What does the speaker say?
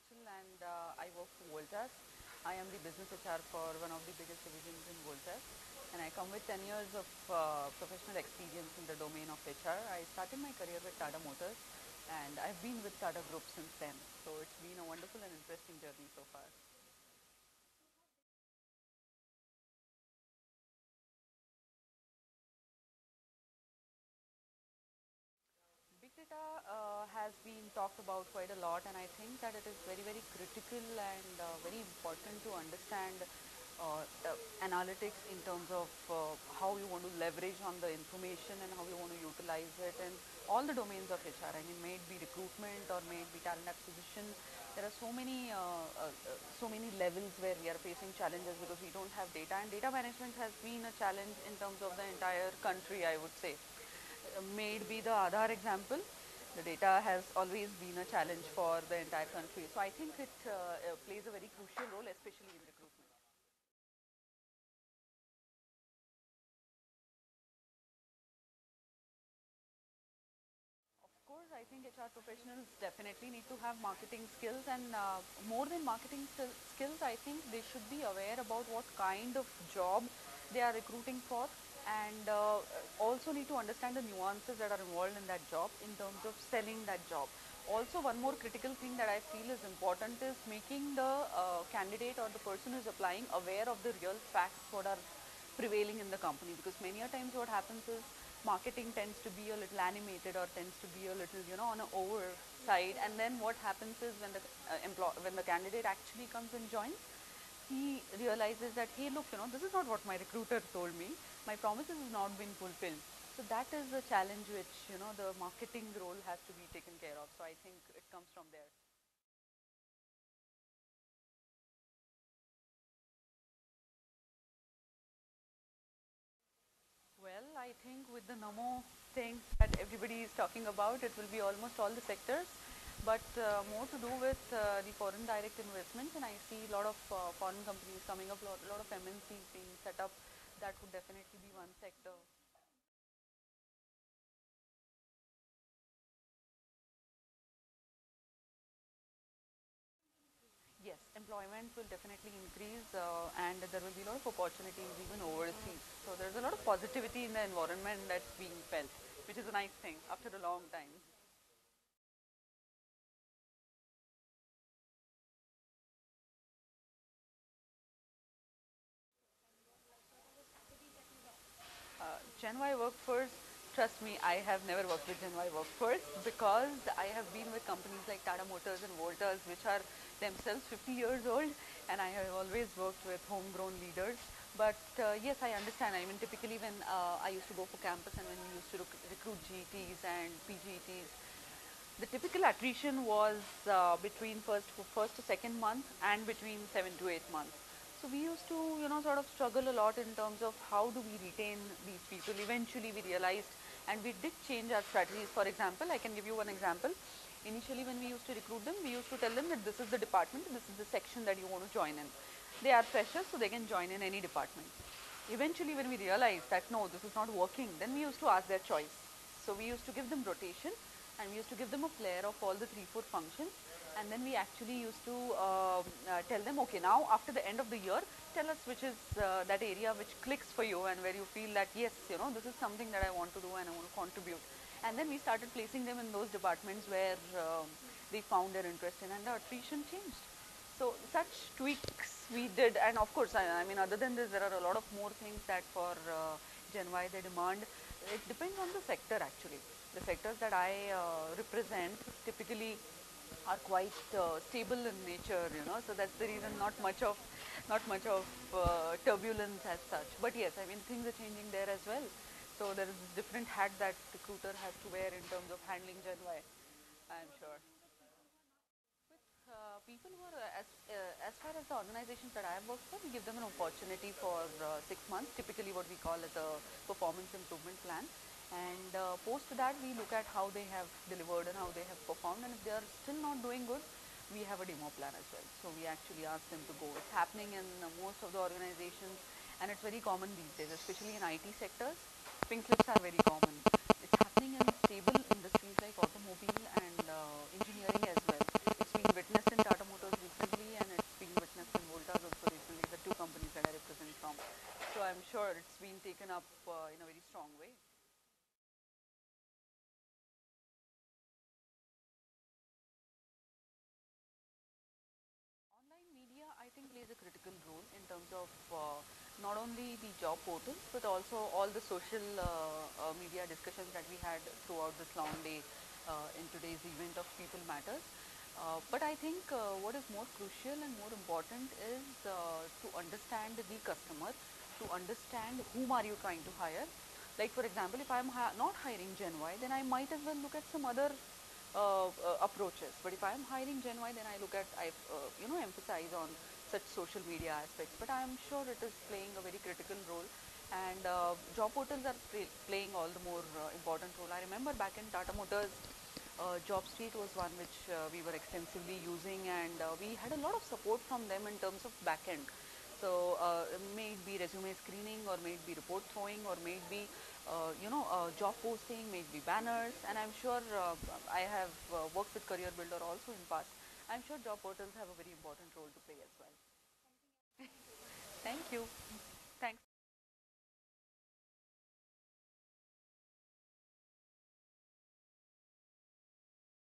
Sonchal and I work for Voltas. I am the business HR for one of the biggest divisions in Voltas, and I come with 10 years of professional experience in the domain of HR. I started my career with Tata Motors, and I've been with Tata Group since then. So it's been a wonderful and interesting journey so far. Big data has been talked about quite a lot, and I think that it is very, very critical and very important to understand analytics in terms of how you want to leverage on the information and how you want to utilize it in all the domains of HR. I mean, may it be recruitment or may it be talent acquisition. There are so many levels where we are facing challenges because we don't have data, and data management has been a challenge in terms of the entire country, I would say. May it be the Aadhar example, the data has always been a challenge for the entire country. So I think it plays a very crucial role, especially in recruitment. Of course, I think HR professionals definitely need to have marketing skills, and more than marketing skills, I think they should be aware about what kind of job they are recruiting for, and also need to understand the nuances that are involved in that job in terms of selling that job. Also, one more critical thing that I feel is important is making the candidate or the person who is applying aware of the real facts what are prevailing in the company, because many a times what happens is marketing tends to be a little animated or tends to be a little, on an over side, and then what happens is when the when the candidate actually comes and joins, he realizes that, hey, look, this is not what my recruiter told me. My promises have not been fulfilled. So that is the challenge which, the marketing role has to be taken care of. So I think it comes from there. Well, I think with the NAMO thing that everybody is talking about, it will be almost all the sectors, but more to do with the foreign direct investment. And I see a lot of foreign companies coming up, a lot of MNCs being set up. That would definitely be one sector. Yes, employment will definitely increase, and there will be a lot of opportunities even overseas. So there's a lot of positivity in the environment that's being felt, which is a nice thing after a long time. Gen Y workforce, trust me, I have never worked with Gen Y workforce because I have been with companies like Tata Motors and Voltas, which are themselves 50 years old, and I have always worked with homegrown leaders. But yes, I understand. I mean, typically when I used to go for campus and when we used to recruit GTs and PGTs, the typical attrition was between first to second month and between 7 to 8 months. So we used to, sort of struggle a lot in terms of how do we retain these people. Eventually we realized, and we did change our strategies. For example, I can give you one example. Initially when we used to recruit them, we used to tell them that this is the department, this is the section that you want to join in. They are freshers, so they can join in any department. Eventually when we realized that no, this is not working, then we used to ask their choice. So we used to give them rotation, and we used to give them a flair of all the 3 4 functions, and then we actually used to tell them, okay, now after the end of the year, tell us which is that area which clicks for you and where you feel that yes, this is something that I want to do and I want to contribute. And then we started placing them in those departments where they found their interest in, and the attrition changed. So such tweaks we did, and of course, I mean, other than this, there are a lot of more things that for Gen Y they demand. It depends on the sector actually. The sectors that I represent typically are quite stable in nature, so that's the reason not much of turbulence as such. But yes, I mean, things are changing there as well. So there is this different hat that recruiter has to wear in terms of handling Gen Y, I'm sure. People who are, as far as the organizations that I have worked for, we give them an opportunity for 6 months, typically what we call as a performance improvement plan. And post that, we look at how they have delivered and how they have performed. And if they are still not doing good, we have a demo plan as well. So we actually ask them to go. It's happening in most of the organizations, and it's very common these days, especially in IT sectors. Pink slips are very common. It's happening in stable industries like automobile and engineering as well. It's being witnessed in Tata Motors critical role in terms of not only the job portals but also all the social media discussions that we had throughout this long day in today's event of People Matters. But I think what is more crucial and more important is to understand the customer, to understand whom are you trying to hire. Like for example, if I am not hiring Gen Y, then I might as well look at some other approaches. But if I am hiring Gen Y, then I look at, emphasize on such social media aspects. But I am sure it is playing a very critical role, and job portals are playing all the more important role. I remember back in Tata Motors, Job Street was one which we were extensively using, and we had a lot of support from them in terms of backend. So may it be resume screening, or may it be report throwing, or may it be job posting, may it be banners. And I'm sure I have worked with Career Builder also in past. I'm sure job portals have a very important role to play as well. Thank you.